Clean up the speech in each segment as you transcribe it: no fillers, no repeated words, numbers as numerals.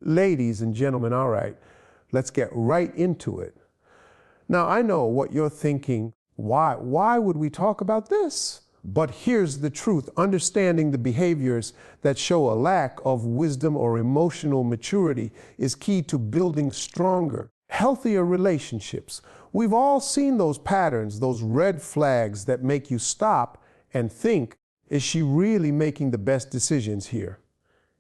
Ladies and gentlemen, all right, let's get right into it. Now, I know what you're thinking. Why would we talk about this? But here's the truth. Understanding the behaviors that show a lack of wisdom or emotional maturity is key to building stronger, healthier relationships. We've all seen those patterns, those red flags that make you stop and think, is she really making the best decisions here?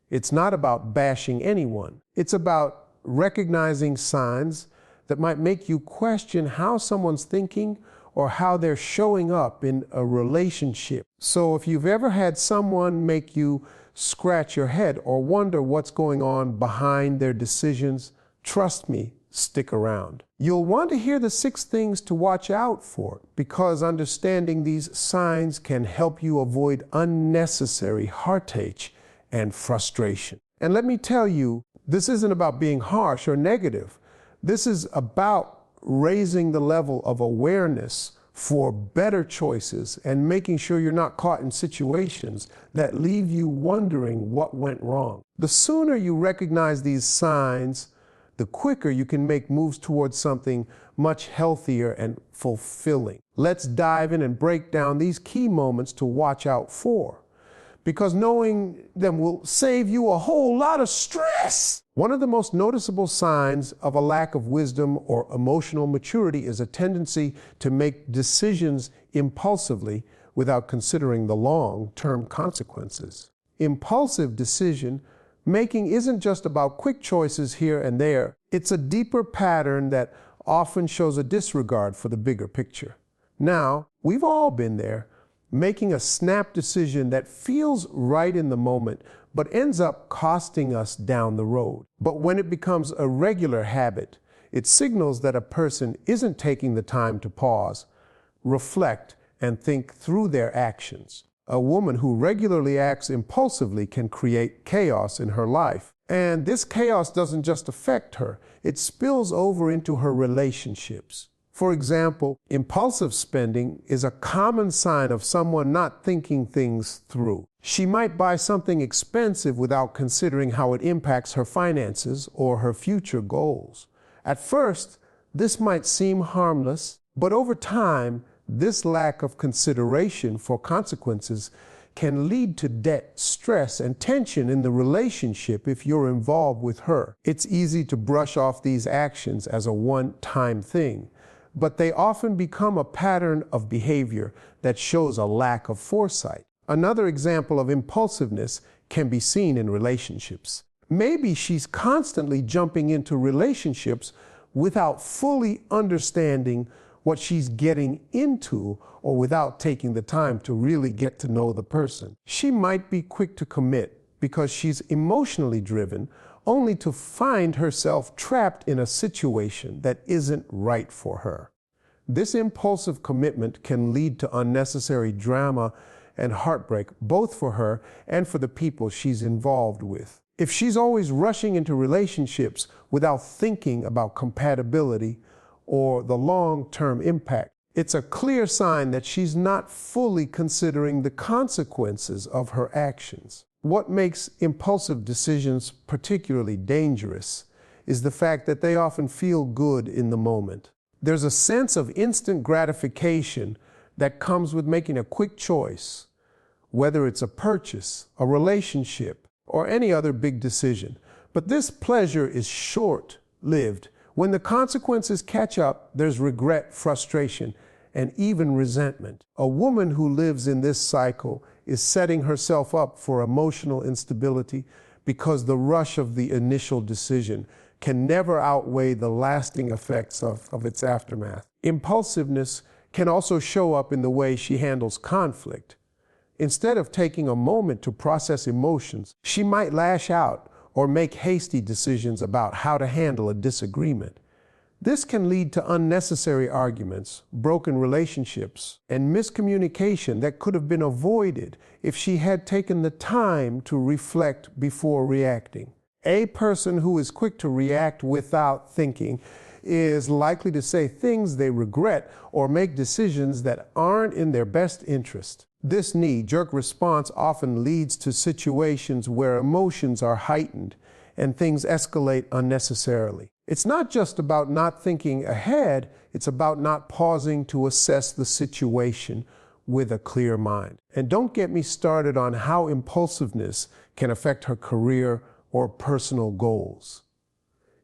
It's not about bashing anyone. It's about recognizing signs that might make you question how someone's thinking or how they're showing up in a relationship. So if you've ever had someone make you scratch your head or wonder what's going on behind their decisions, trust me, stick around. You'll want to hear the 6 things to watch out for, because understanding these signs can help you avoid unnecessary heartache and frustration. And let me tell you, this isn't about being harsh or negative. This is about raising the level of awareness for better choices and making sure you're not caught in situations that leave you wondering what went wrong. The sooner you recognize these signs, the quicker you can make moves towards something much healthier and fulfilling. Let's dive in and break down these key moments to watch out for, because knowing them will save you a whole lot of stress. One of the most noticeable signs of a lack of wisdom or emotional maturity is a tendency to make decisions impulsively without considering the long-term consequences. Impulsive decision making isn't just about quick choices here and there. It's a deeper pattern that often shows a disregard for the bigger picture. Now, we've all been there, making a snap decision that feels right in the moment, but ends up costing us down the road. But when it becomes a regular habit, it signals that a person isn't taking the time to pause, reflect, and think through their actions. A woman who regularly acts impulsively can create chaos in her life. And this chaos doesn't just affect her, it spills over into her relationships. For example, impulsive spending is a common sign of someone not thinking things through. She might buy something expensive without considering how it impacts her finances or her future goals. At first, this might seem harmless, but over time, this lack of consideration for consequences can lead to debt, stress, and tension in the relationship if you're involved with her. It's easy to brush off these actions as a one-time thing, but they often become a pattern of behavior that shows a lack of foresight. Another example of impulsiveness can be seen in relationships. Maybe she's constantly jumping into relationships without fully understanding what she's getting into or without taking the time to really get to know the person. She might be quick to commit because she's emotionally driven, only to find herself trapped in a situation that isn't right for her. This impulsive commitment can lead to unnecessary drama and heartbreak, both for her and for the people she's involved with. If she's always rushing into relationships without thinking about compatibility or the long-term impact, it's a clear sign that she's not fully considering the consequences of her actions. What makes impulsive decisions particularly dangerous is the fact that they often feel good in the moment. There's a sense of instant gratification that comes with making a quick choice, whether it's a purchase, a relationship, or any other big decision. But this pleasure is short-lived. When the consequences catch up, there's regret, frustration, and even resentment. A woman who lives in this cycle is setting herself up for emotional instability because the rush of the initial decision can never outweigh the lasting effects of its aftermath. Impulsiveness can also show up in the way she handles conflict. Instead of taking a moment to process emotions, she might lash out or make hasty decisions about how to handle a disagreement. This can lead to unnecessary arguments, broken relationships, and miscommunication that could have been avoided if she had taken the time to reflect before reacting. A person who is quick to react without thinking is likely to say things they regret or make decisions that aren't in their best interest. This knee-jerk response often leads to situations where emotions are heightened and things escalate unnecessarily. It's not just about not thinking ahead, it's about not pausing to assess the situation with a clear mind. And don't get me started on how impulsiveness can affect her career or personal goals.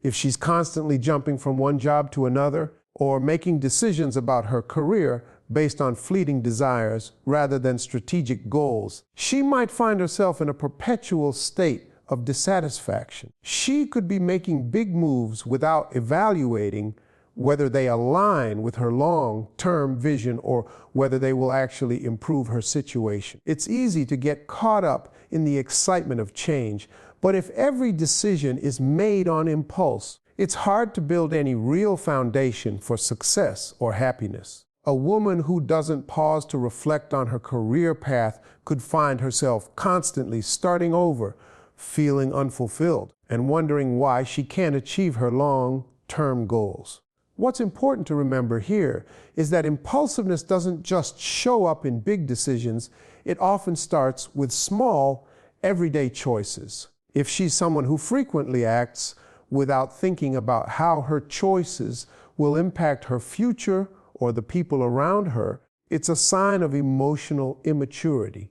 If she's constantly jumping from one job to another or making decisions about her career based on fleeting desires rather than strategic goals, she might find herself in a perpetual state of dissatisfaction. She could be making big moves without evaluating whether they align with her long-term vision or whether they will actually improve her situation. It's easy to get caught up in the excitement of change, but if every decision is made on impulse, it's hard to build any real foundation for success or happiness. A woman who doesn't pause to reflect on her career path could find herself constantly starting over, feeling unfulfilled, and wondering why she can't achieve her long-term goals. What's important to remember here is that impulsiveness doesn't just show up in big decisions, it often starts with small, everyday choices. If she's someone who frequently acts without thinking about how her choices will impact her future or the people around her, it's a sign of emotional immaturity.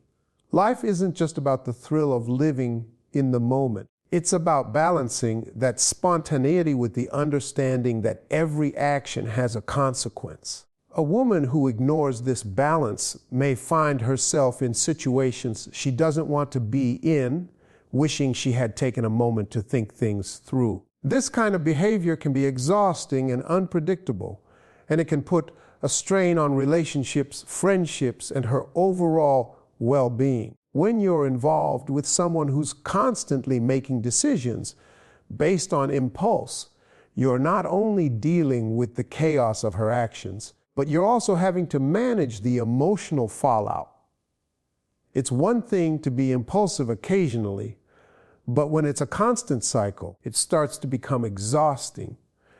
Life isn't just about the thrill of living in the moment. It's about balancing that spontaneity with the understanding that every action has a consequence. A woman who ignores this balance may find herself in situations she doesn't want to be in, wishing she had taken a moment to think things through. This kind of behavior can be exhausting and unpredictable, and it can put a strain on relationships, friendships, and her overall well-being. When you're involved with someone who's constantly making decisions based on impulse, you're not only dealing with the chaos of her actions, but you're also having to manage the emotional fallout. It's one thing to be impulsive occasionally, but when it's a constant cycle, it starts to become exhausting.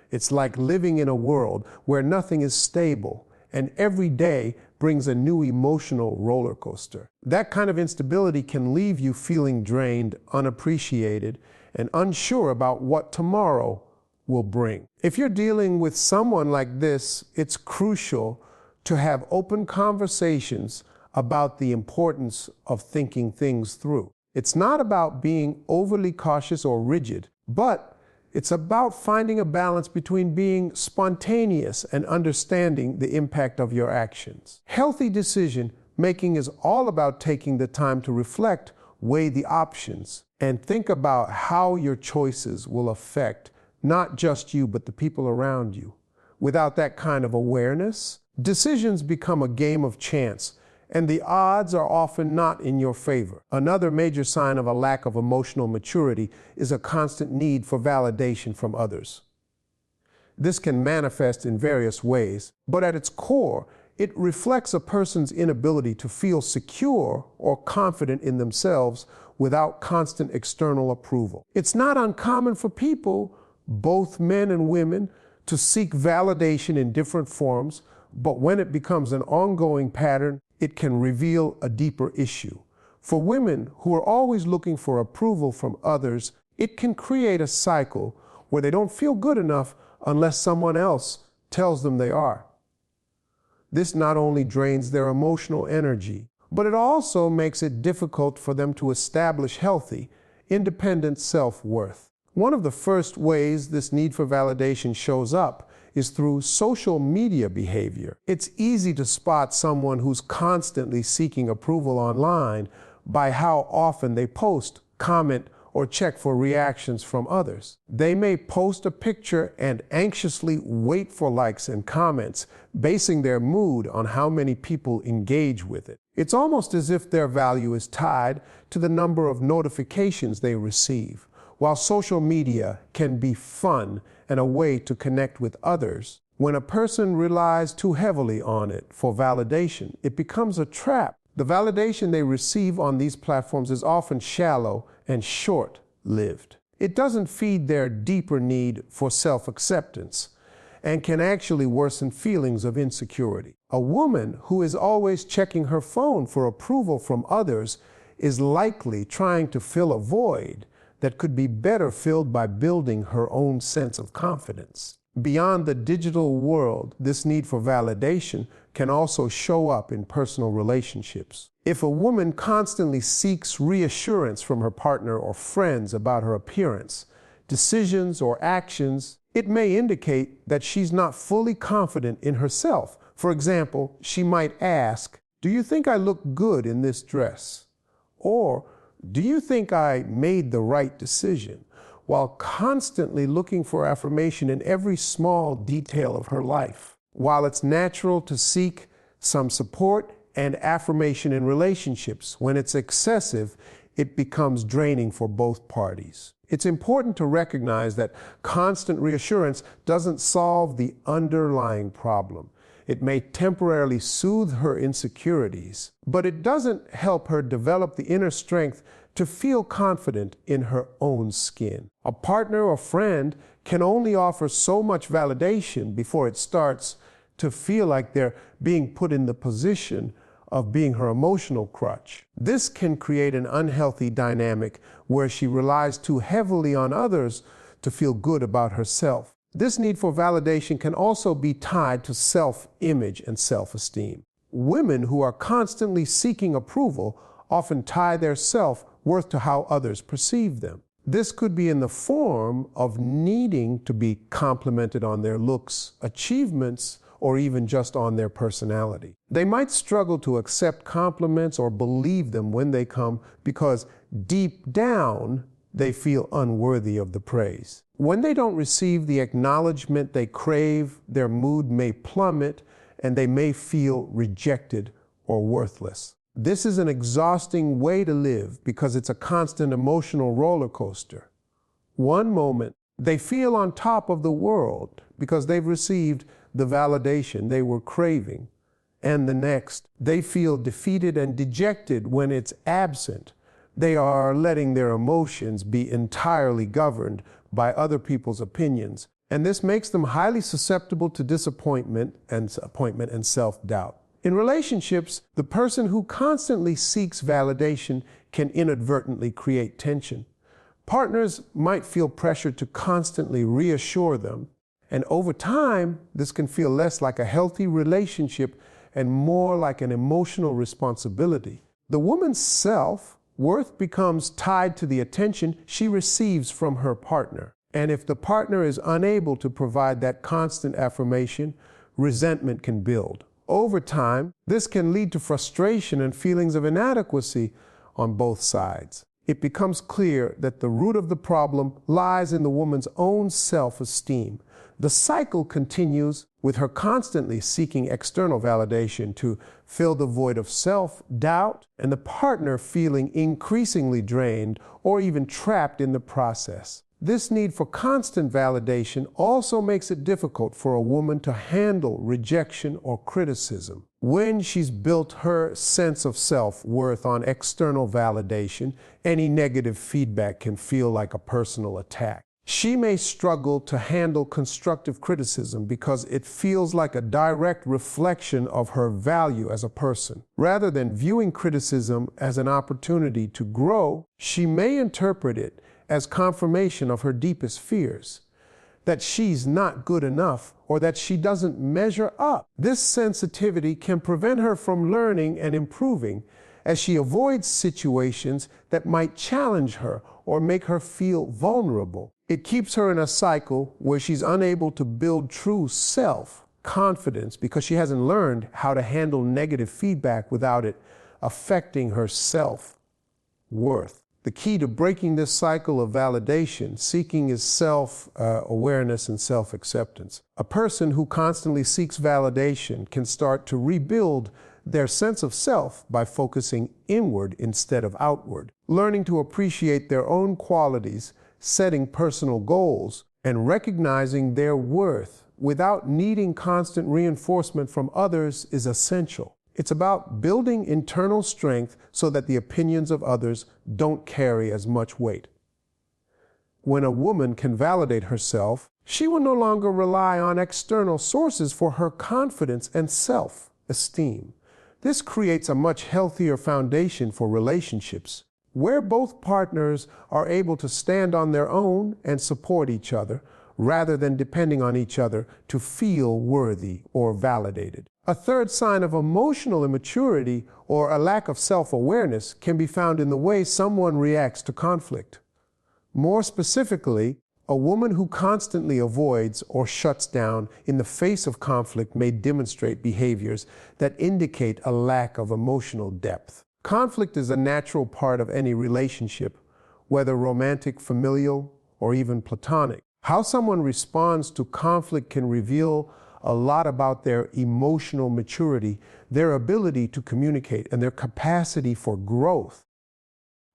It's like living in a world where nothing is stable, and every day brings a new emotional roller coaster. That kind of instability can leave you feeling drained, unappreciated, and unsure about what tomorrow will bring. If you're dealing with someone like this, it's crucial to have open conversations about the importance of thinking things through. It's not about being overly cautious or rigid, but it's about finding a balance between being spontaneous and understanding the impact of your actions. Healthy decision making is all about taking the time to reflect, weigh the options, and think about how your choices will affect not just you, but the people around you. Without that kind of awareness, decisions become a game of chance, and the odds are often not in your favor. Another major sign of a lack of emotional maturity is a constant need for validation from others. This can manifest in various ways, but at its core, it reflects a person's inability to feel secure or confident in themselves without constant external approval. It's not uncommon for people, both men and women, to seek validation in different forms, but when it becomes an ongoing pattern, it can reveal a deeper issue. For women who are always looking for approval from others, it can create a cycle where they don't feel good enough unless someone else tells them they are. This not only drains their emotional energy, but it also makes it difficult for them to establish healthy, independent self-worth. One of the first ways this need for validation shows up is through social media behavior. It's easy to spot someone who's constantly seeking approval online by how often they post, comment, or check for reactions from others. They may post a picture and anxiously wait for likes and comments, basing their mood on how many people engage with it. It's almost as if their value is tied to the number of notifications they receive. While social media can be fun and a way to connect with others, when a person relies too heavily on it for validation, it becomes a trap. The validation they receive on these platforms is often shallow and short-lived. It doesn't feed their deeper need for self-acceptance and can actually worsen feelings of insecurity. A woman who is always checking her phone for approval from others is likely trying to fill a void, that could be better filled by building her own sense of confidence. Beyond the digital world, this need for validation can also show up in personal relationships. If a woman constantly seeks reassurance from her partner or friends about her appearance, decisions, or actions, it may indicate that she's not fully confident in herself. For example, she might ask, "Do you think I look good in this dress?" Or, "Do you think I made the right decision?" While constantly looking for affirmation in every small detail of her life. While it's natural to seek some support and affirmation in relationships, when it's excessive, it becomes draining for both parties. It's important to recognize that constant reassurance doesn't solve the underlying problem. It may temporarily soothe her insecurities, but it doesn't help her develop the inner strength to feel confident in her own skin. A partner or friend can only offer so much validation before it starts to feel like they're being put in the position of being her emotional crutch. This can create an unhealthy dynamic where she relies too heavily on others to feel good about herself. This need for validation can also be tied to self-image and self-esteem. Women who are constantly seeking approval often tie their self-worth to how others perceive them. This could be in the form of needing to be complimented on their looks, achievements, or even just on their personality. They might struggle to accept compliments or believe them when they come because deep down they feel unworthy of the praise. When they don't receive the acknowledgement they crave, their mood may plummet and they may feel rejected or worthless. This is an exhausting way to live because it's a constant emotional roller coaster. One moment, they feel on top of the world because they've received the validation they were craving, and the next, they feel defeated and dejected when it's absent. They are letting their emotions be entirely governed by other people's opinions, and this makes them highly susceptible to disappointment and self-doubt. In relationships, the person who constantly seeks validation can inadvertently create tension. Partners might feel pressured to constantly reassure them, and over time, this can feel less like a healthy relationship and more like an emotional responsibility. The woman's self-worth becomes tied to the attention she receives from her partner. And if the partner is unable to provide that constant affirmation, resentment can build. Over time, this can lead to frustration and feelings of inadequacy on both sides. It becomes clear that the root of the problem lies in the woman's own self-esteem. The cycle continues with her constantly seeking external validation to fill the void of self-doubt and the partner feeling increasingly drained or even trapped in the process. This need for constant validation also makes it difficult for a woman to handle rejection or criticism. When she's built her sense of self-worth on external validation, any negative feedback can feel like a personal attack. She may struggle to handle constructive criticism because it feels like a direct reflection of her value as a person. Rather than viewing criticism as an opportunity to grow, she may interpret it as confirmation of her deepest fears, that she's not good enough or that she doesn't measure up. This sensitivity can prevent her from learning and improving as she avoids situations that might challenge her or make her feel vulnerable. It keeps her in a cycle where she's unable to build true self-confidence because she hasn't learned how to handle negative feedback without it affecting her self-worth. The key to breaking this cycle of validation seeking is self-awareness and self-acceptance. A person who constantly seeks validation can start to rebuild their sense of self by focusing inward instead of outward, learning to appreciate their own qualities, setting personal goals, and recognizing their worth without needing constant reinforcement from others is essential. It's about building internal strength so that the opinions of others don't carry as much weight. When a woman can validate herself, she will no longer rely on external sources for her confidence and self-esteem. This creates a much healthier foundation for relationships, where both partners are able to stand on their own and support each other, rather than depending on each other to feel worthy or validated. A third sign of emotional immaturity or a lack of self-awareness can be found in the way someone reacts to conflict. More specifically, a woman who constantly avoids or shuts down in the face of conflict may demonstrate behaviors that indicate a lack of emotional depth. Conflict is a natural part of any relationship, whether romantic, familial, or even platonic. How someone responds to conflict can reveal a lot about their emotional maturity, their ability to communicate, and their capacity for growth.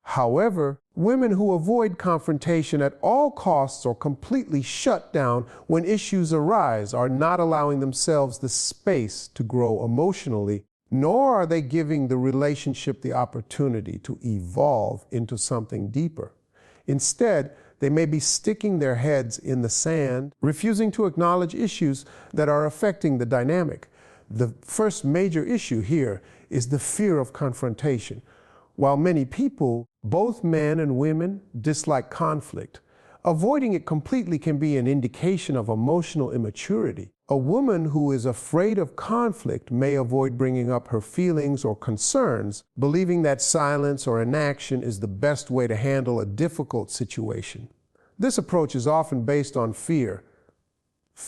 However, women who avoid confrontation at all costs or completely shut down when issues arise are not allowing themselves the space to grow emotionally, nor are they giving the relationship the opportunity to evolve into something deeper. Instead, they may be sticking their heads in the sand, refusing to acknowledge issues that are affecting the dynamic. The first major issue here is the fear of confrontation. While many people, both men and women, dislike conflict, avoiding it completely can be an indication of emotional immaturity. A woman who is afraid of conflict may avoid bringing up her feelings or concerns, believing that silence or inaction is the best way to handle a difficult situation. This approach is often based on fear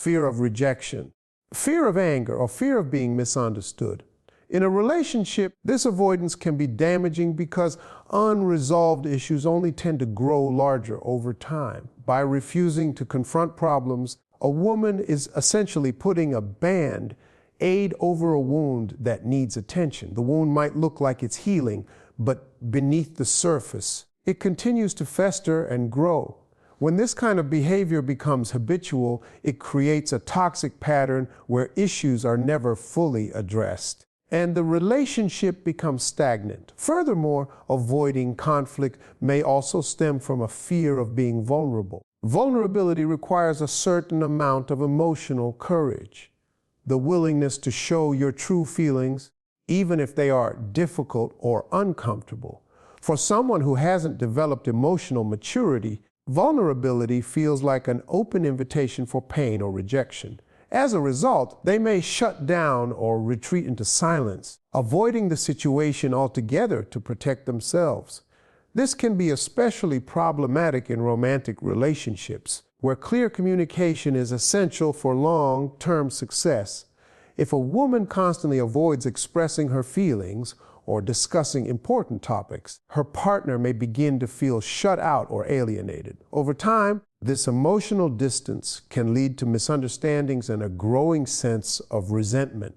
of rejection, fear of anger, or fear of being misunderstood. In a relationship, this avoidance can be damaging because unresolved issues only tend to grow larger over time. By refusing to confront problems, a woman is essentially putting a band-aid over a wound that needs attention. The wound might look like it's healing, but beneath the surface, it continues to fester and grow. When this kind of behavior becomes habitual, it creates a toxic pattern where issues are never fully addressed, and the relationship becomes stagnant. Furthermore, avoiding conflict may also stem from a fear of being vulnerable. Vulnerability requires a certain amount of emotional courage, the willingness to show your true feelings, even if they are difficult or uncomfortable. For someone who hasn't developed emotional maturity, vulnerability feels like an open invitation for pain or rejection. As a result, they may shut down or retreat into silence, avoiding the situation altogether to protect themselves. This can be especially problematic in romantic relationships, where clear communication is essential for long-term success. If a woman constantly avoids expressing her feelings or discussing important topics, her partner may begin to feel shut out or alienated. Over time, this emotional distance can lead to misunderstandings and a growing sense of resentment.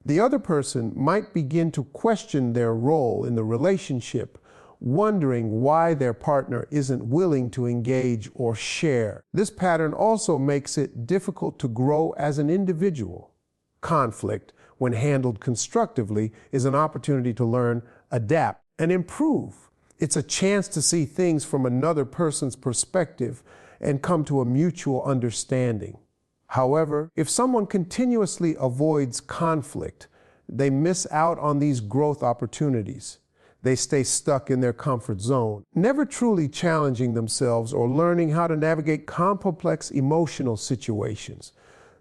The other person might begin to question their role in the relationship, wondering why their partner isn't willing to engage or share. This pattern also makes it difficult to grow as an individual. Conflict, when handled constructively, is an opportunity to learn, adapt, and improve. It's a chance to see things from another person's perspective and come to a mutual understanding. However, if someone continuously avoids conflict, they miss out on these growth opportunities. They stay stuck in their comfort zone, never truly challenging themselves or learning how to navigate complex emotional situations.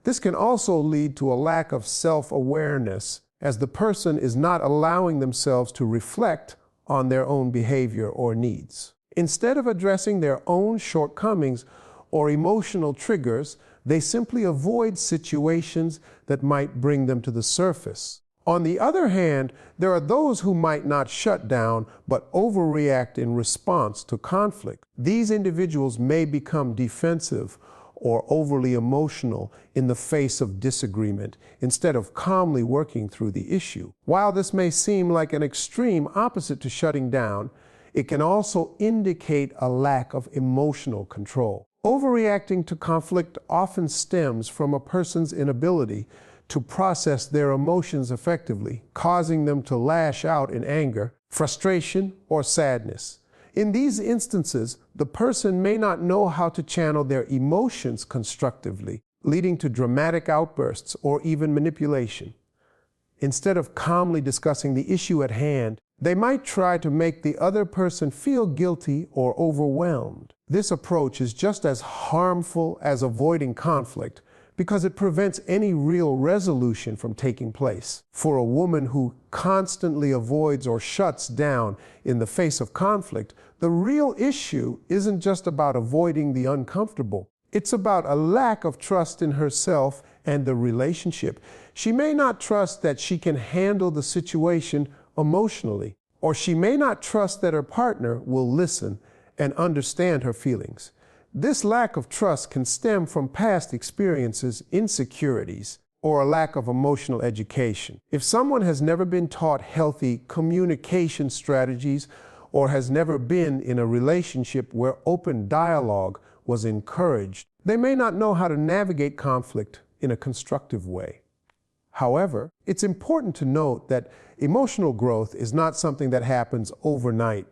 This can also lead to a lack of self-awareness, as the person is not allowing themselves to reflect on their own behavior or needs. Instead of addressing their own shortcomings or emotional triggers, they simply avoid situations that might bring them to the surface. On the other hand, there are those who might not shut down but overreact in response to conflict. These individuals may become defensive or overly emotional in the face of disagreement instead of calmly working through the issue. While this may seem like an extreme opposite to shutting down, it can also indicate a lack of emotional control. Overreacting to conflict often stems from a person's inability to process their emotions effectively, causing them to lash out in anger, frustration, or sadness. In these instances, the person may not know how to channel their emotions constructively, leading to dramatic outbursts or even manipulation. Instead of calmly discussing the issue at hand, They might try to make the other person feel guilty or overwhelmed. This approach is just as harmful as avoiding conflict because it prevents any real resolution from taking place. For a woman who constantly avoids or shuts down in the face of conflict, the real issue isn't just about avoiding the uncomfortable. It's about a lack of trust in herself and the relationship. She may not trust that she can handle the situation emotionally, or she may not trust that her partner will listen and understand her feelings. This lack of trust can stem from past experiences, insecurities, or a lack of emotional education. If someone has never been taught healthy communication strategies or has never been in a relationship where open dialogue was encouraged, they may not know how to navigate conflict in a constructive way. However, it's important to note that emotional growth is not something that happens overnight.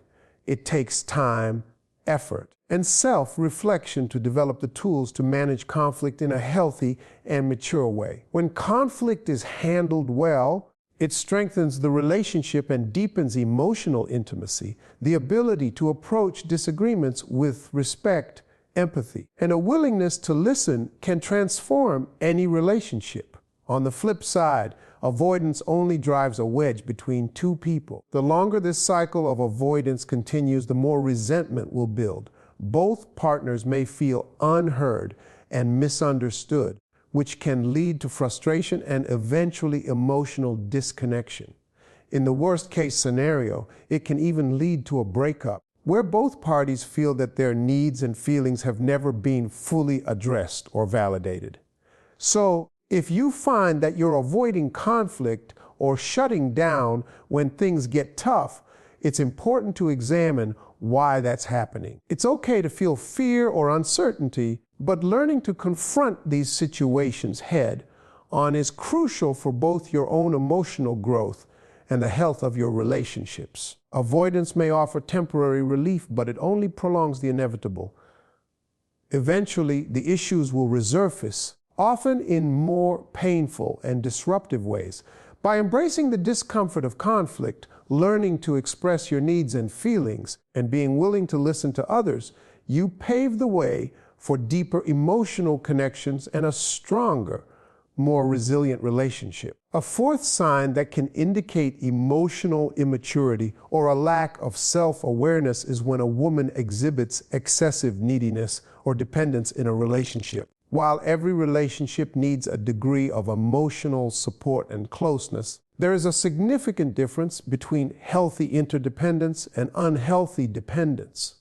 It takes time, effort, and self-reflection to develop the tools to manage conflict in a healthy and mature way. When conflict is handled well, it strengthens the relationship and deepens emotional intimacy, the ability to approach disagreements with respect, empathy, and a willingness to listen can transform any relationship. On the flip side, avoidance only drives a wedge between two people. The longer this cycle of avoidance continues, the more resentment will build. Both partners may feel unheard and misunderstood, which can lead to frustration and eventually emotional disconnection. In the worst-case scenario, it can even lead to a breakup, where both parties feel that their needs and feelings have never been fully addressed or validated. So, if you find that you're avoiding conflict or shutting down when things get tough, it's important to examine why that's happening. It's okay to feel fear or uncertainty, but learning to confront these situations head on is crucial for both your own emotional growth and the health of your relationships. Avoidance may offer temporary relief, but it only prolongs the inevitable. Eventually, the issues will resurface, often in more painful and disruptive ways. By embracing the discomfort of conflict, learning to express your needs and feelings, and being willing to listen to others, you pave the way for deeper emotional connections and a stronger, more resilient relationship. A fourth sign that can indicate emotional immaturity or a lack of self-awareness is when a woman exhibits excessive neediness or dependence in a relationship. While every relationship needs a degree of emotional support and closeness, there is a significant difference between healthy interdependence and unhealthy dependence.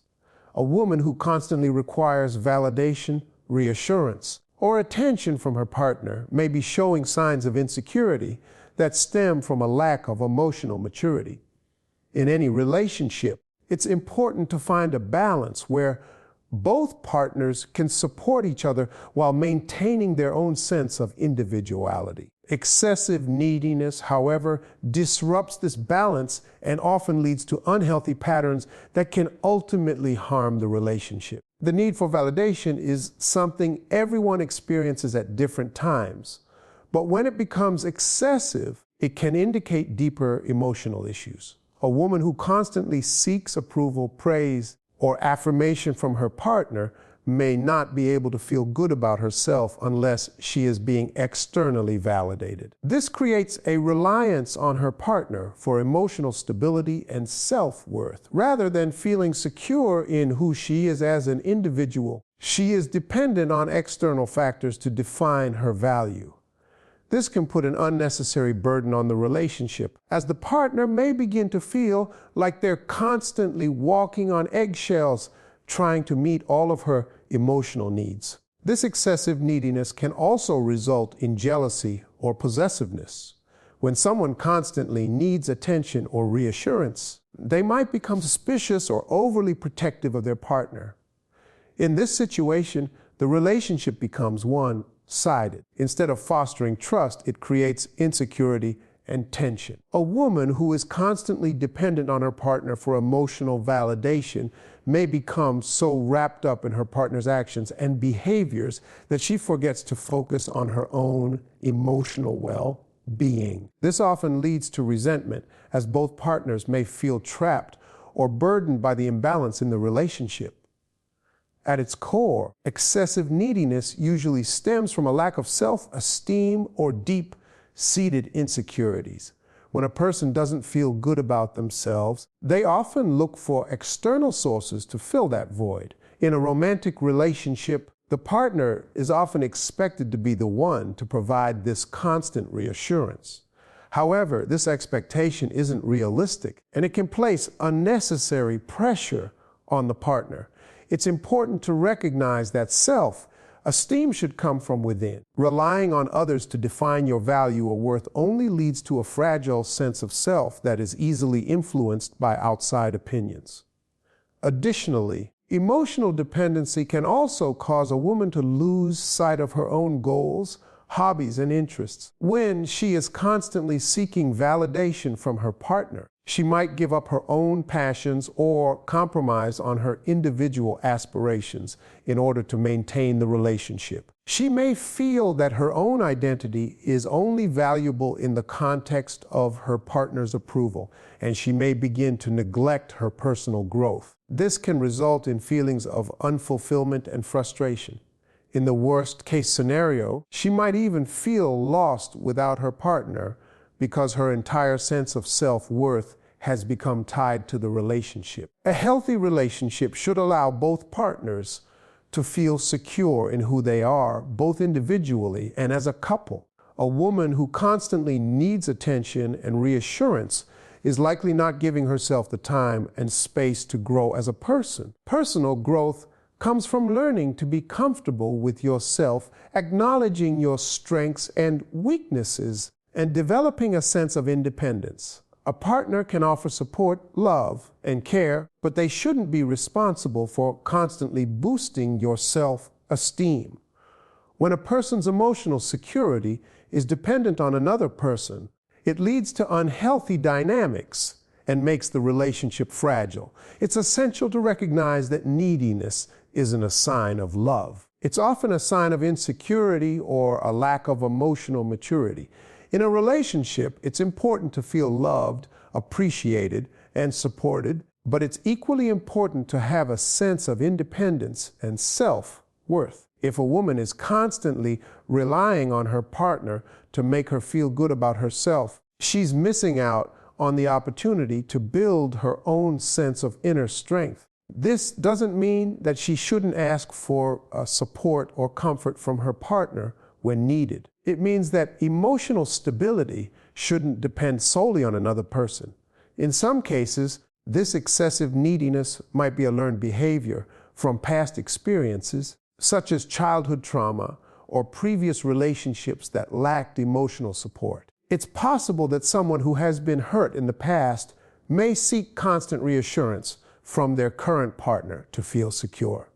A woman who constantly requires validation, reassurance, or attention from her partner may be showing signs of insecurity that stem from a lack of emotional maturity. In any relationship, it's important to find a balance where both partners can support each other while maintaining their own sense of individuality. Excessive neediness, however, disrupts this balance and often leads to unhealthy patterns that can ultimately harm the relationship. The need for validation is something everyone experiences at different times, but when it becomes excessive, it can indicate deeper emotional issues. A woman who constantly seeks approval, praise, or affirmation from her partner may not be able to feel good about herself unless she is being externally validated. This creates a reliance on her partner for emotional stability and self-worth. Rather than feeling secure in who she is as an individual, she is dependent on external factors to define her value. This can put an unnecessary burden on the relationship, as the partner may begin to feel like they're constantly walking on eggshells, trying to meet all of her emotional needs. This excessive neediness can also result in jealousy or possessiveness. When someone constantly needs attention or reassurance, they might become suspicious or overly protective of their partner. In this situation, the relationship becomes one-sided. Instead of fostering trust, it creates insecurity and tension. A woman who is constantly dependent on her partner for emotional validation may become so wrapped up in her partner's actions and behaviors that she forgets to focus on her own emotional well-being. being. This often leads to resentment, as both partners may feel trapped or burdened by the imbalance in the relationship. At its core, excessive neediness usually stems from a lack of self-esteem or deep-seated insecurities. When a person doesn't feel good about themselves, they often look for external sources to fill that void. In a romantic relationship, the partner is often expected to be the one to provide this constant reassurance. However, this expectation isn't realistic, and it can place unnecessary pressure on the partner. It's important to recognize that self-esteem should come from within. Relying on others to define your value or worth only leads to a fragile sense of self that is easily influenced by outside opinions. Additionally, emotional dependency can also cause a woman to lose sight of her own goals, hobbies, and interests. When she is constantly seeking validation from her partner, she might give up her own passions or compromise on her individual aspirations in order to maintain the relationship. She may feel that her own identity is only valuable in the context of her partner's approval, and she may begin to neglect her personal growth. This can result in feelings of unfulfillment and frustration. In the worst-case scenario, she might even feel lost without her partner because her entire sense of self-worth has become tied to the relationship. A healthy relationship should allow both partners to feel secure in who they are, both individually and as a couple. A woman who constantly needs attention and reassurance is likely not giving herself the time and space to grow as a person. Personal growth comes from learning to be comfortable with yourself, acknowledging your strengths and weaknesses, and developing a sense of independence. A partner can offer support, love, and care, but they shouldn't be responsible for constantly boosting your self-esteem. When a person's emotional security is dependent on another person, it leads to unhealthy dynamics and makes the relationship fragile. It's essential to recognize that neediness isn't a sign of love. It's often a sign of insecurity or a lack of emotional maturity. In a relationship, it's important to feel loved, appreciated, and supported, but it's equally important to have a sense of independence and self-worth. If a woman is constantly relying on her partner to make her feel good about herself, she's missing out on the opportunity to build her own sense of inner strength. This doesn't mean that she shouldn't ask for support or comfort from her partner when needed. It means that emotional stability shouldn't depend solely on another person. In some cases, this excessive neediness might be a learned behavior from past experiences, such as childhood trauma or previous relationships that lacked emotional support. It's possible that someone who has been hurt in the past may seek constant reassurance from their current partner to feel secure.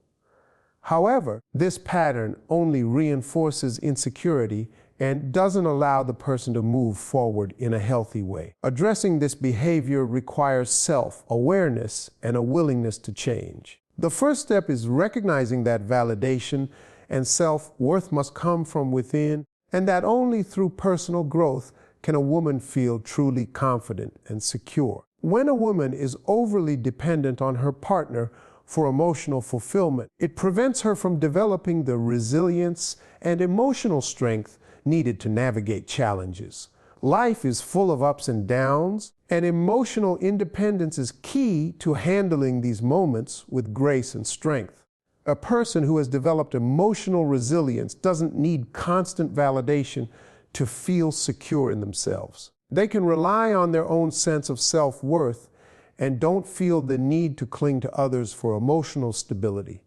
However, this pattern only reinforces insecurity and doesn't allow the person to move forward in a healthy way. Addressing this behavior requires self-awareness and a willingness to change. The first step is recognizing that validation and self-worth must come from within, and that only through personal growth can a woman feel truly confident and secure. When a woman is overly dependent on her partner for emotional fulfillment, it prevents her from developing the resilience and emotional strength needed to navigate challenges. Life is full of ups and downs, and emotional independence is key to handling these moments with grace and strength. A person who has developed emotional resilience doesn't need constant validation to feel secure in themselves. They can rely on their own sense of self-worth and don't feel the need to cling to others for emotional stability.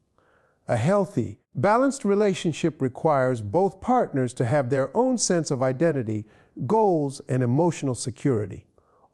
A healthy, balanced relationship requires both partners to have their own sense of identity, goals, and emotional security.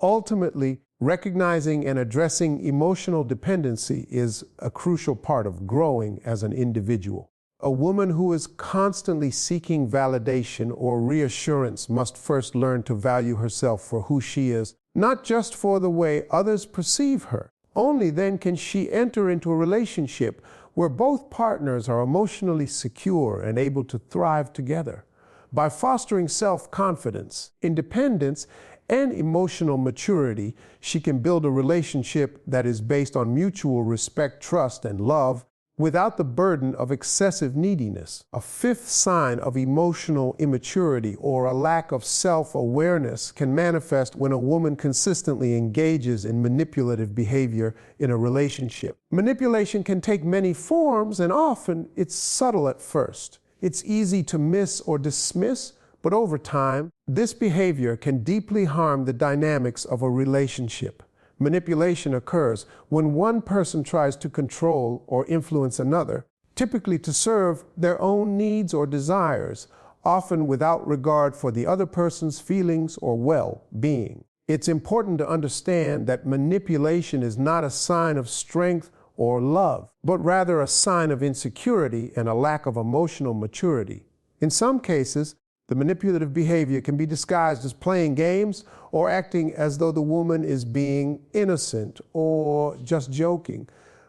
Ultimately, recognizing and addressing emotional dependency is a crucial part of growing as an individual. A woman who is constantly seeking validation or reassurance must first learn to value herself for who she is, not just for the way others perceive her. Only then can she enter into a relationship where both partners are emotionally secure and able to thrive together. By fostering self-confidence, independence, and emotional maturity, she can build a relationship that is based on mutual respect, trust, and love without the burden of excessive neediness. A fifth sign of emotional immaturity or a lack of self-awareness can manifest when a woman consistently engages in manipulative behavior in a relationship. Manipulation can take many forms, and often it's subtle at first. It's easy to miss or dismiss, but over time, this behavior can deeply harm the dynamics of a relationship. Manipulation occurs when one person tries to control or influence another, typically to serve their own needs or desires, often without regard for the other person's feelings or well-being. It's important to understand that manipulation is not a sign of strength or love, but rather a sign of insecurity and a lack of emotional maturity. In some cases, the manipulative behavior can be disguised as playing games or acting as though the woman is being innocent or just joking,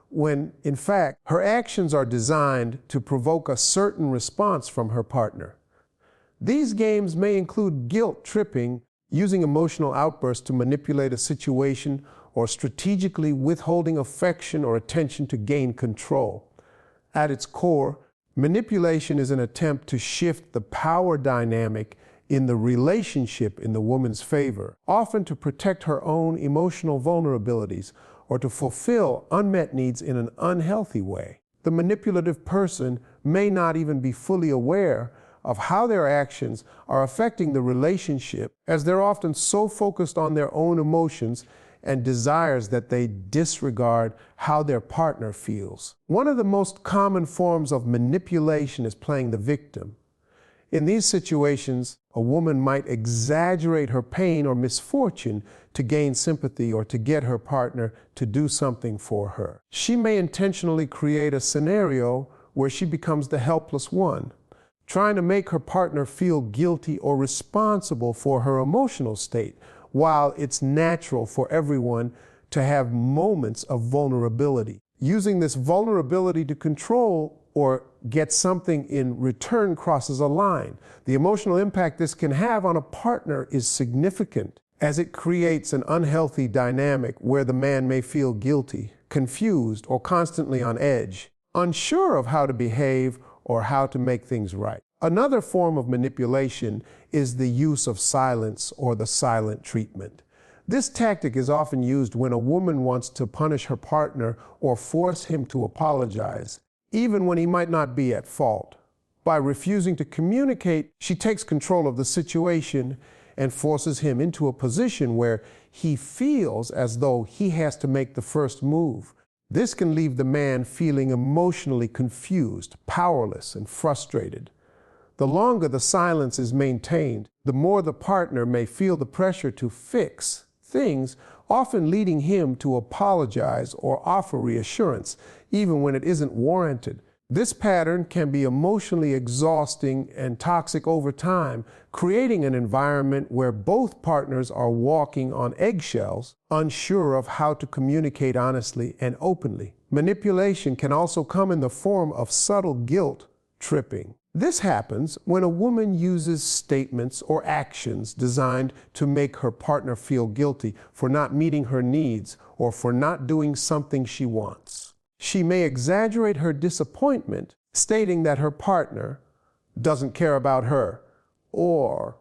when in fact her actions are designed to provoke a certain response from her partner. These games may include guilt tripping, using emotional outbursts to manipulate a situation, or strategically withholding affection or attention to gain control. At its core, manipulation is an attempt to shift the power dynamic in the relationship in the woman's favor, often to protect her own emotional vulnerabilities or to fulfill unmet needs in an unhealthy way. The manipulative person may not even be fully aware of how their actions are affecting the relationship, as they're often so focused on their own emotions and desires that they disregard how their partner feels. One of the most common forms of manipulation is playing the victim. In these situations, a woman might exaggerate her pain or misfortune to gain sympathy or to get her partner to do something for her. She may intentionally create a scenario where she becomes the helpless one, trying to make her partner feel guilty or responsible for her emotional state, while it's natural for everyone to have moments of vulnerability. Using this vulnerability to control or get something in return crosses a line. The emotional impact this can have on a partner is significant, as it creates an unhealthy dynamic where the man may feel guilty, confused, or constantly on edge, unsure of how to behave or how to make things right. Another form of manipulation is the use of silence or the silent treatment. This tactic is often used when a woman wants to punish her partner or force him to apologize, even when he might not be at fault. By refusing to communicate, she takes control of the situation and forces him into a position where he feels as though he has to make the first move. This can leave the man feeling emotionally confused, powerless, and frustrated. The longer the silence is maintained, the more the partner may feel the pressure to fix things, often leading him to apologize or offer reassurance, even when it isn't warranted. This pattern can be emotionally exhausting and toxic over time, creating an environment where both partners are walking on eggshells, unsure of how to communicate honestly and openly. Manipulation can also come in the form of subtle guilt tripping. This happens when a woman uses statements or actions designed to make her partner feel guilty for not meeting her needs or for not doing something she wants. She may exaggerate her disappointment, stating that her partner doesn't care about her or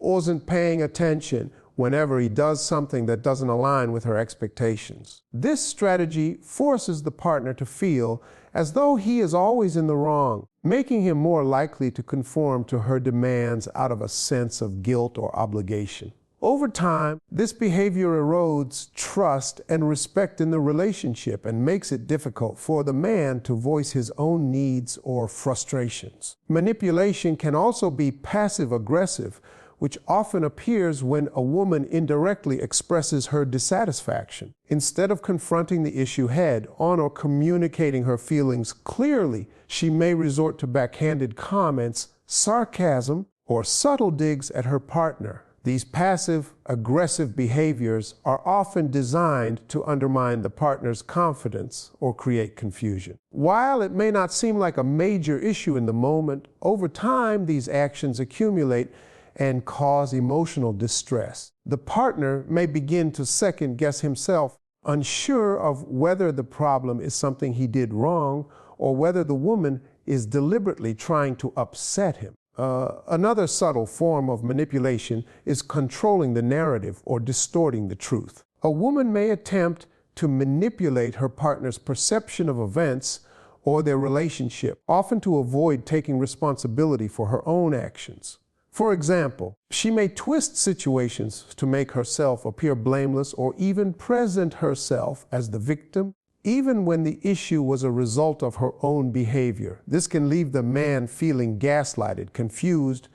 isn't paying attention whenever he does something that doesn't align with her expectations. This strategy forces the partner to feel as though he is always in the wrong, making him more likely to conform to her demands out of a sense of guilt or obligation. Over time, this behavior erodes trust and respect in the relationship and makes it difficult for the man to voice his own needs or frustrations. Manipulation can also be passive-aggressive, which often appears when a woman indirectly expresses her dissatisfaction. Instead of confronting the issue head-on or communicating her feelings clearly, she may resort to backhanded comments, sarcasm, or subtle digs at her partner. These passive-aggressive behaviors are often designed to undermine the partner's confidence or create confusion. While it may not seem like a major issue in the moment, over time these actions accumulate and cause emotional distress. The partner may begin to second-guess himself, unsure of whether the problem is something he did wrong or whether the woman is deliberately trying to upset him. Another subtle form of manipulation is controlling the narrative or distorting the truth. A woman may attempt to manipulate her partner's perception of events or their relationship, often to avoid taking responsibility for her own actions. For example, she may twist situations to make herself appear blameless or even present herself as the victim, even when the issue was a result of her own behavior. This can leave the man feeling gaslighted, confused,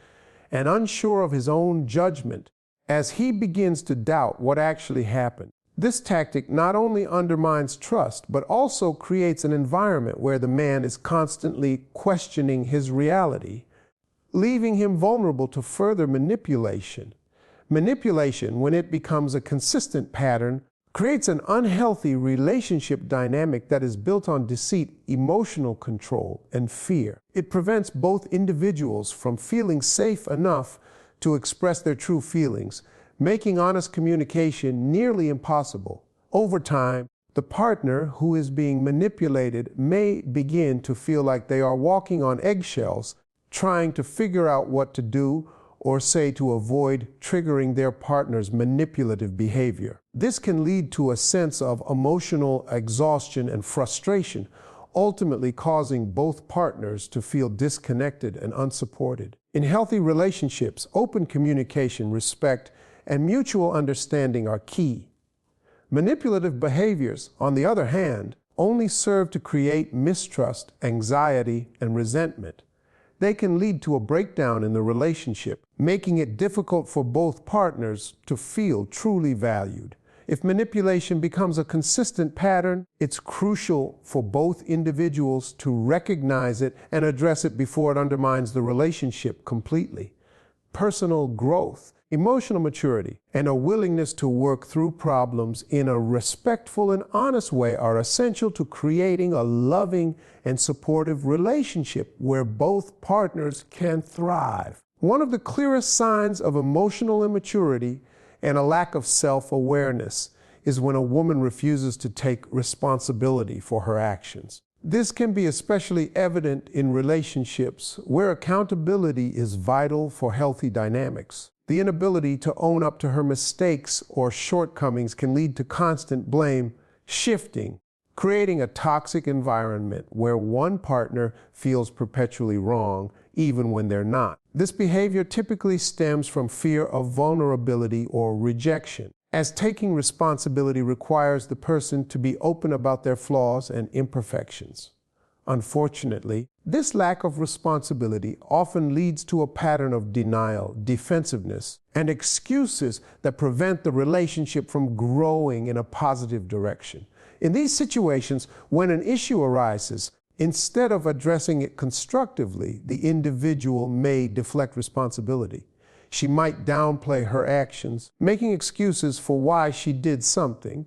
and unsure of his own judgment as he begins to doubt what actually happened. This tactic not only undermines trust, but also creates an environment where the man is constantly questioning his reality, leaving him vulnerable to further manipulation. Manipulation, when it becomes a consistent pattern, creates an unhealthy relationship dynamic that is built on deceit, emotional control, and fear. It prevents both individuals from feeling safe enough to express their true feelings, making honest communication nearly impossible. Over time, the partner who is being manipulated may begin to feel like they are walking on eggshells, trying to figure out what to do or say to avoid triggering their partner's manipulative behavior. This can lead to a sense of emotional exhaustion and frustration, ultimately causing both partners to feel disconnected and unsupported. In healthy relationships, open communication, respect, and mutual understanding are key. Manipulative behaviors, on the other hand, only serve to create mistrust, anxiety, and resentment. They can lead to a breakdown in the relationship, making it difficult for both partners to feel truly valued. If manipulation becomes a consistent pattern, it's crucial for both individuals to recognize it and address it before it undermines the relationship completely. Personal growth, emotional maturity, and a willingness to work through problems in a respectful and honest way are essential to creating a loving and supportive relationship where both partners can thrive. One of the clearest signs of emotional immaturity and a lack of self-awareness is when a woman refuses to take responsibility for her actions. This can be especially evident in relationships where accountability is vital for healthy dynamics. The inability to own up to her mistakes or shortcomings can lead to constant blame shifting, creating a toxic environment where one partner feels perpetually wrong, even when they're not. This behavior typically stems from fear of vulnerability or rejection, as taking responsibility requires the person to be open about their flaws and imperfections. Unfortunately, this lack of responsibility often leads to a pattern of denial, defensiveness, and excuses that prevent the relationship from growing in a positive direction. In these situations, when an issue arises, instead of addressing it constructively, the individual may deflect responsibility. She might downplay her actions, making excuses for why she did something,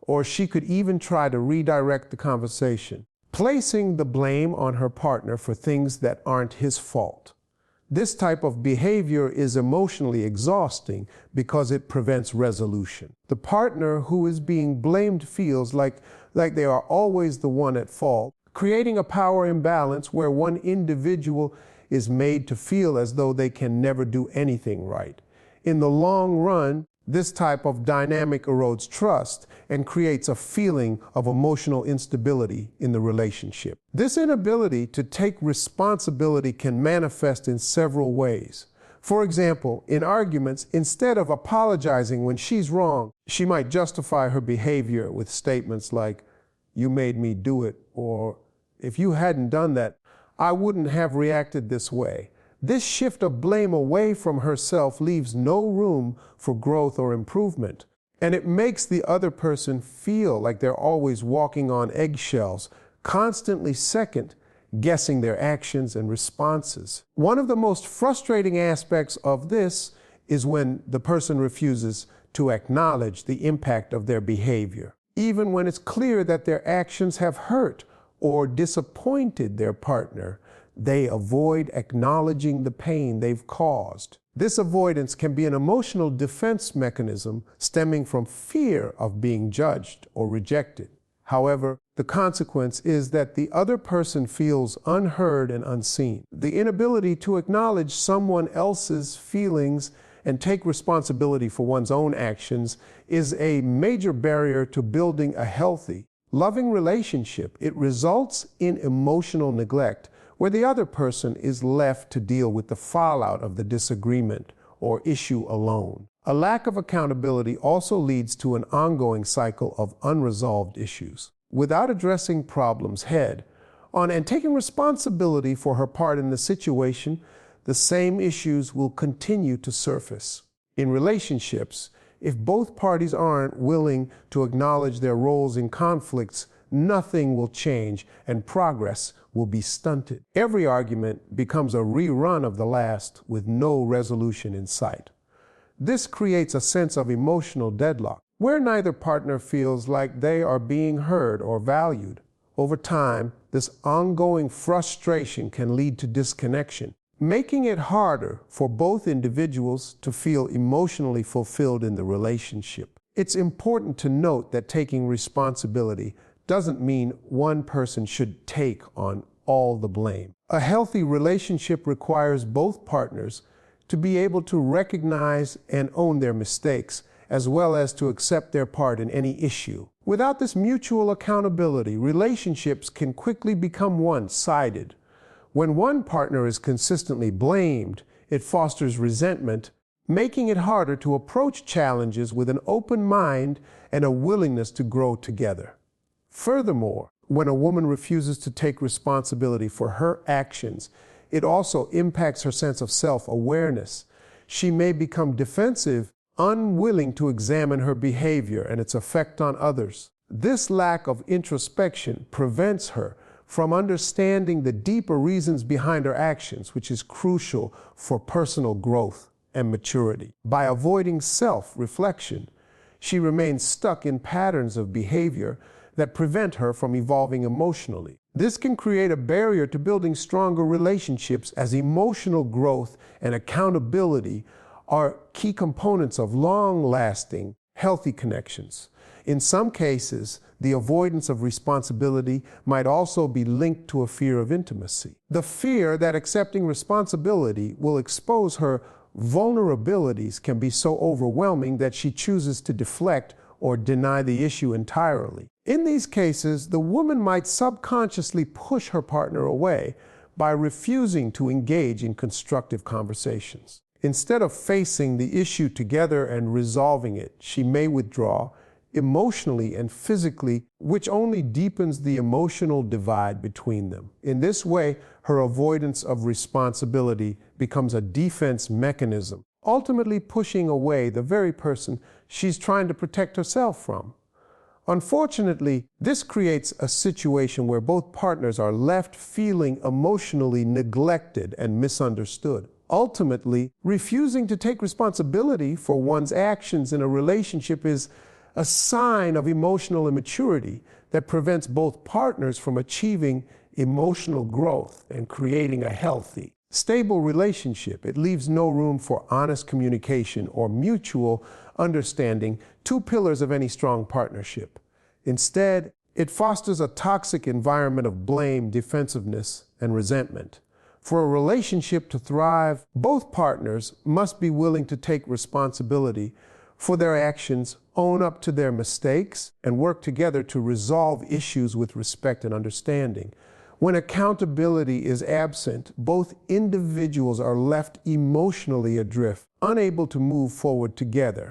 or she could even try to redirect the conversation, placing the blame on her partner for things that aren't his fault. This type of behavior is emotionally exhausting because it prevents resolution. The partner who is being blamed feels like they are always the one at fault, creating a power imbalance where one individual is made to feel as though they can never do anything right. In the long run, this type of dynamic erodes trust and creates a feeling of emotional instability in the relationship. This inability to take responsibility can manifest in several ways. For example, in arguments, instead of apologizing when she's wrong, she might justify her behavior with statements like, "You made me do it," or "If you hadn't done that, I wouldn't have reacted this way." This shift of blame away from herself leaves no room for growth or improvement, and it makes the other person feel like they're always walking on eggshells, constantly second-guessing their actions and responses. One of the most frustrating aspects of this is when the person refuses to acknowledge the impact of their behavior. Even when it's clear that their actions have hurt or disappointed their partner, they avoid acknowledging the pain they've caused. This avoidance can be an emotional defense mechanism stemming from fear of being judged or rejected. However, the consequence is that the other person feels unheard and unseen. The inability to acknowledge someone else's feelings and take responsibility for one's own actions is a major barrier to building a healthy, loving relationship. It results in emotional neglect, where the other person is left to deal with the fallout of the disagreement or issue alone. A lack of accountability also leads to an ongoing cycle of unresolved issues. Without addressing problems head on and taking responsibility for her part in the situation, the same issues will continue to surface. In relationships, if both parties aren't willing to acknowledge their roles in conflicts, nothing will change and progress will be stunted. Every argument becomes a rerun of the last with no resolution in sight. This creates a sense of emotional deadlock, where neither partner feels like they are being heard or valued. Over time, this ongoing frustration can lead to disconnection, making it harder for both individuals to feel emotionally fulfilled in the relationship. It's important to note that taking responsibility doesn't mean one person should take on all the blame. A healthy relationship requires both partners to be able to recognize and own their mistakes, as well as to accept their part in any issue. Without this mutual accountability, relationships can quickly become one-sided. When one partner is consistently blamed, it fosters resentment, making it harder to approach challenges with an open mind and a willingness to grow together. Furthermore, when a woman refuses to take responsibility for her actions, it also impacts her sense of self-awareness. She may become defensive, unwilling to examine her behavior and its effect on others. This lack of introspection prevents her from understanding the deeper reasons behind her actions, which is crucial for personal growth and maturity. By avoiding self-reflection, she remains stuck in patterns of behavior that prevent her from evolving emotionally. This can create a barrier to building stronger relationships, as emotional growth and accountability are key components of long-lasting, healthy connections. In some cases, the avoidance of responsibility might also be linked to a fear of intimacy. The fear that accepting responsibility will expose her vulnerabilities can be so overwhelming that she chooses to deflect or deny the issue entirely. In these cases, the woman might subconsciously push her partner away by refusing to engage in constructive conversations. Instead of facing the issue together and resolving it, she may withdraw emotionally and physically, which only deepens the emotional divide between them. In this way, her avoidance of responsibility becomes a defense mechanism, ultimately pushing away the very person she's trying to protect herself from. Unfortunately, this creates a situation where both partners are left feeling emotionally neglected and misunderstood. Ultimately, refusing to take responsibility for one's actions in a relationship is a sign of emotional immaturity that prevents both partners from achieving emotional growth and creating a healthy, stable relationship. It leaves no room for honest communication or mutual understanding, two pillars of any strong partnership. Instead, it fosters a toxic environment of blame, defensiveness, and resentment. For a relationship to thrive, both partners must be willing to take responsibility for their actions, own up to their mistakes, and work together to resolve issues with respect and understanding. When accountability is absent, both individuals are left emotionally adrift, unable to move forward together.